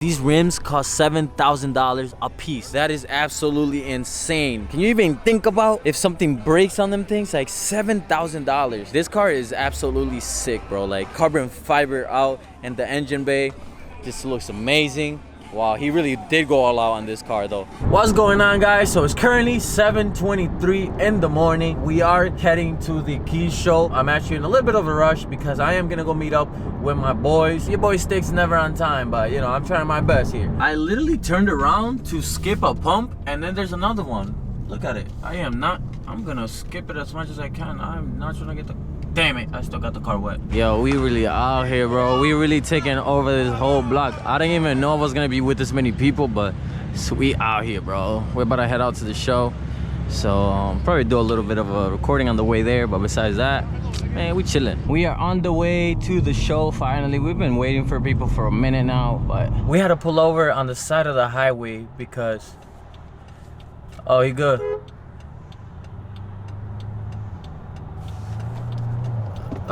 These rims cost $7,000 a piece. That is absolutely insane. Can you even think about if something breaks on them things? Like $7,000. This car is absolutely sick, bro. Like carbon fiber out and the engine bay just looks amazing. Wow, he really did go all out on this car though. What's going on, guys? So it's currently 7:23 in the morning. We are heading to the KIES show. I'm actually in a little bit of a rush because I am gonna go meet up with my boys. Your boy Stick's never on time, but you know, I'm trying my best here. I literally turned around to skip a pump and then there's another one. Look at it. I'm gonna skip it as much as I can. I'm not trying to get the... Damn it, I still got the car wet. Yo, we really out here, bro. We really taking over this whole block. I didn't even know I was gonna be with this many people, but we out here, bro. We're about to head out to the show. So probably do a little bit of a recording on the way there, but besides that, man, we chilling. We are on the way to the show finally. We've been waiting for people for a minute now, but we had to pull over on the side of the highway because... Oh, you good?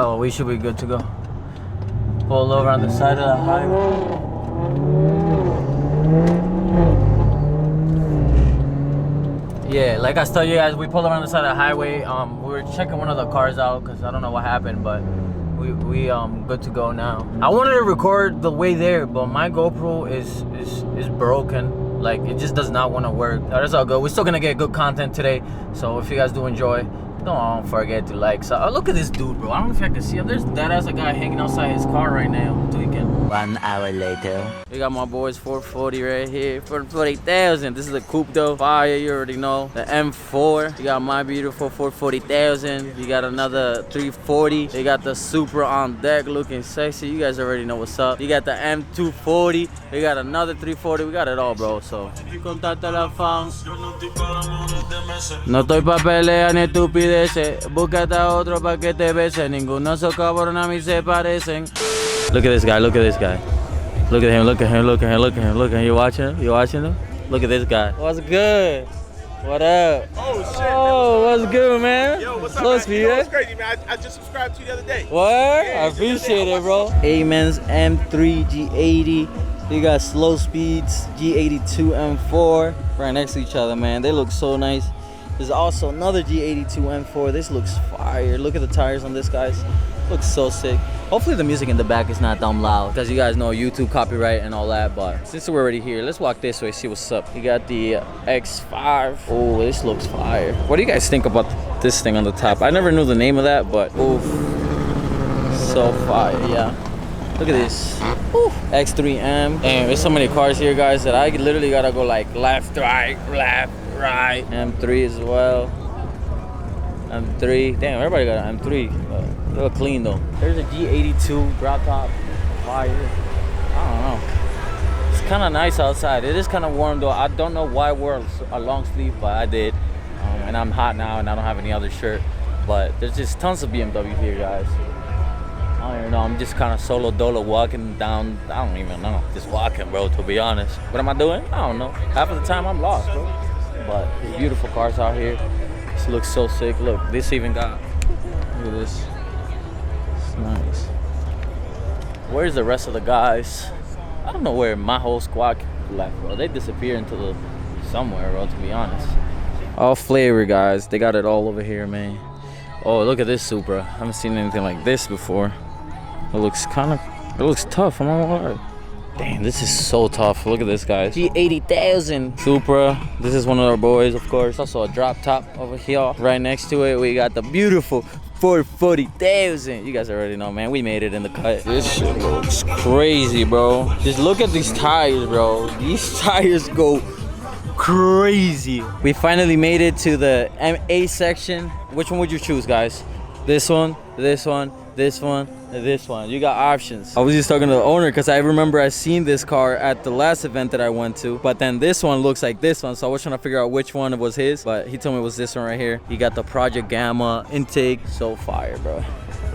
Oh, we should be good to go. Pull over on the side of the highway. Yeah, like I told you guys, we pulled over on the side of the highway. We were checking one of the cars out because I don't know what happened, but we good to go now. I wanted to record the way there, but my GoPro is broken. Like, it just does not want to work. That's all good. We're still gonna get good content today, so if you guys do enjoy, don't forget to like. So look at this dude, bro. I don't know if I can see him. There's that ass a guy hanging outside his car right now, tweaking. 1 hour later. We got my boys 440 right here. 440,000. This is a coupe though. Fire, you already know. The M4. You got my beautiful 440,000. You got another 340. They got the Supra on deck looking sexy. You guys already know what's up. You got the M240. We got another 340. We got it all, bro. So contacta la fan. No estoy pa' pelea ni estupideces. Búscate a otro pa' que te bese. Ninguno esos cabrones a mí se parecen. Look at this guy, look at this guy. Look at him, look at him, look at him, look at him, look at him. You watching him? You watching him? Look at this guy. What's good? What up? Oh, shit. Oh, what's good, man? Yo, what's up, Slow man? speed, You know what's crazy, man? I just subscribed to you the other day. What? Yeah, I appreciate it, bro. What's Amen's M3 G80. You got slow speeds, G82 M4 right next to each other, man. They look so nice. There's also another G82 M4. This looks fire. Look at the tires on this, guys. Looks so sick. Hopefully the music in the back is not dumb loud, because you guys know YouTube copyright and all that. But since we're already here, let's walk this way, see what's up. You got the X5. Oh, this looks fire. What do you guys think about this thing on the top? I never knew the name of that, but oof, so fire, yeah. Look at this. Ooh. X3M. And there's so many cars here, guys, that I literally gotta go like left, right, left, right. M3 as well. M3. Damn, everybody got an M3. They look clean though. There's a G82 drop top. Fire. I don't know. It's kind of nice outside. It is kind of warm though. I don't know why I wore a long sleeve, but I did. And I'm hot now and I don't have any other shirt. But there's just tons of BMW here, guys. I don't even know. I'm just kind of solo dolo walking down. I don't even know. Just walking, bro, to be honest. What am I doing? I don't know. Half of the time I'm lost, bro. But there's beautiful cars out here. This looks so sick. Look, this even got... Look at this. It's nice. Where's the rest of the guys? I don't know where my whole squad left, bro. They disappeared into the... somewhere, bro, to be honest. All flavor, guys. They got it all over here, man. Oh, look at this Supra. I haven't seen anything like this before. It looks tough. I'm not gonna lie. Damn, this is so tough. Look at this, guys. G80,000 Supra. This is one of our boys, of course. Also a drop top over here. Right next to it, we got the beautiful 440,000. You guys already know, man. We made it in the cut. This shit looks crazy, bro. Just look at these tires, bro. These tires go crazy. We finally made it to the MA section. Which one would you choose, guys? This one, this one, this one, and this one. You got options. I was just talking to the owner because I remember I seen this car at the last event that I went to, but then this one looks like this one, so I was trying to figure out which one was his, but he told me it was this one right here. He got the Project Gamma intake. So fire, bro.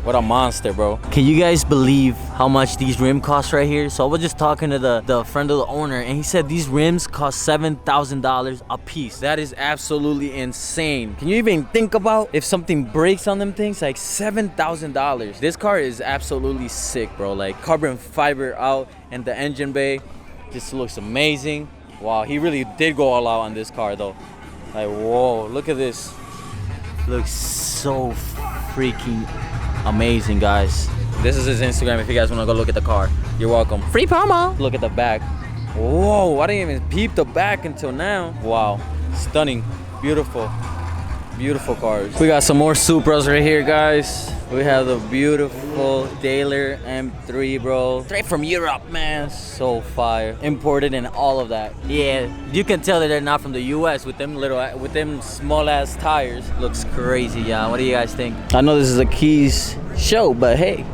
What a monster, bro. Can you guys believe how much these rims cost right here? So I was just talking to the friend of the owner, and he said these rims cost $7,000 a piece. That is absolutely insane. Can you even think about if something breaks on them things? Like $7,000. This car is absolutely sick, bro. Like carbon fiber out and the engine bay This looks amazing. Wow, he really did go all out on this car though. Like, whoa, look at this. Looks so freaking amazing, guys. This is his Instagram if you guys want to go look at the car. You're welcome. Free promo. Look at the back. Whoa, I didn't even peep the back until now. Wow, stunning, beautiful. Beautiful cars. We got some more Supras right here, guys. We have the beautiful Daler M3, bro. Straight from Europe, man. So fire. Imported and all of that. Yeah, you can tell that they're not from the US with them small ass tires. Looks crazy, y'all. What do you guys think? I know this is a KIES show, but hey,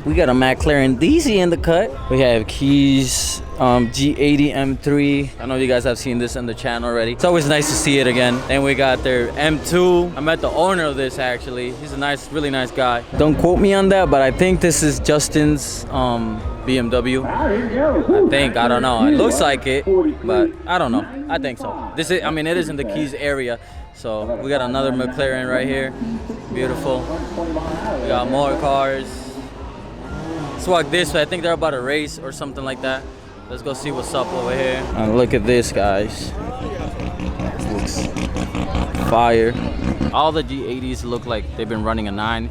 we got a McLaren DC in the cut. We have KIES G80 M3. I know you guys have seen this on the channel already. It's always nice to see it again. And we got their M2. I met the owner of this actually. He's a nice, really nice guy. Don't quote me on that, but I think this is Justin's BMW. I think, I don't know. It looks like it, but I don't know. I think so. This is, I mean, it is in the KIES area. So we got another McLaren right here. Beautiful. We got more cars. Let's walk this way. I think they're about to race or something like that. Let's go see what's up over here. And look at this, guys. Looks fire. All the G80s look like they've been running a 9.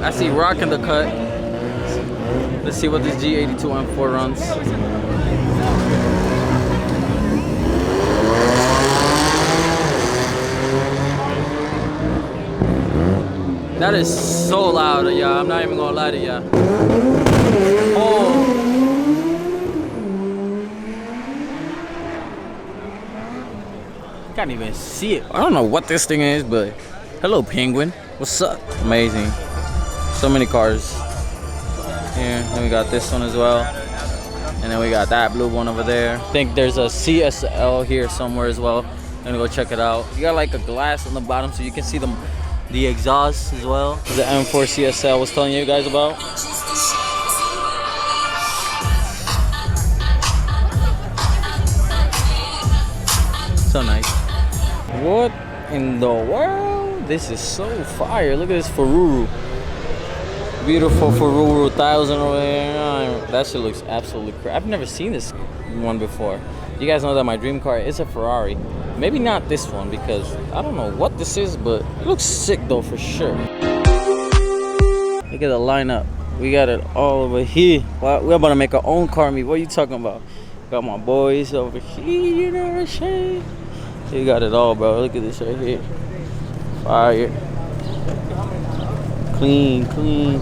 I see Rock in the cut. Let's see what this G82 M4 runs. That is so loud, y'all. I'm not even gonna lie to y'all. Oh. Can't even see it. I don't know what this thing is, but hello, Penguin. What's up? Amazing. So many cars. Here, then we got this one as well. And then we got that blue one over there. I think there's a CSL here somewhere as well. I'm gonna go check it out. You got like a glass on the bottom so you can see the exhaust as well. The M4 CSL I was telling you guys about. So nice. What in the world? This is so fire. Look at this Ferruru. Beautiful Ferruru 1000 over here. That shit looks absolutely crazy. I've never seen this one before. You guys know that my dream car is a Ferrari. Maybe not this one because I don't know what this is, but it looks sick though for sure. Look at the lineup. We got it all over here. Well, we're about to make our own car meet. What are you talking about? Got my boys over here, you know what I'm saying? You got it all, bro. Look at this right here. Fire. Clean, clean.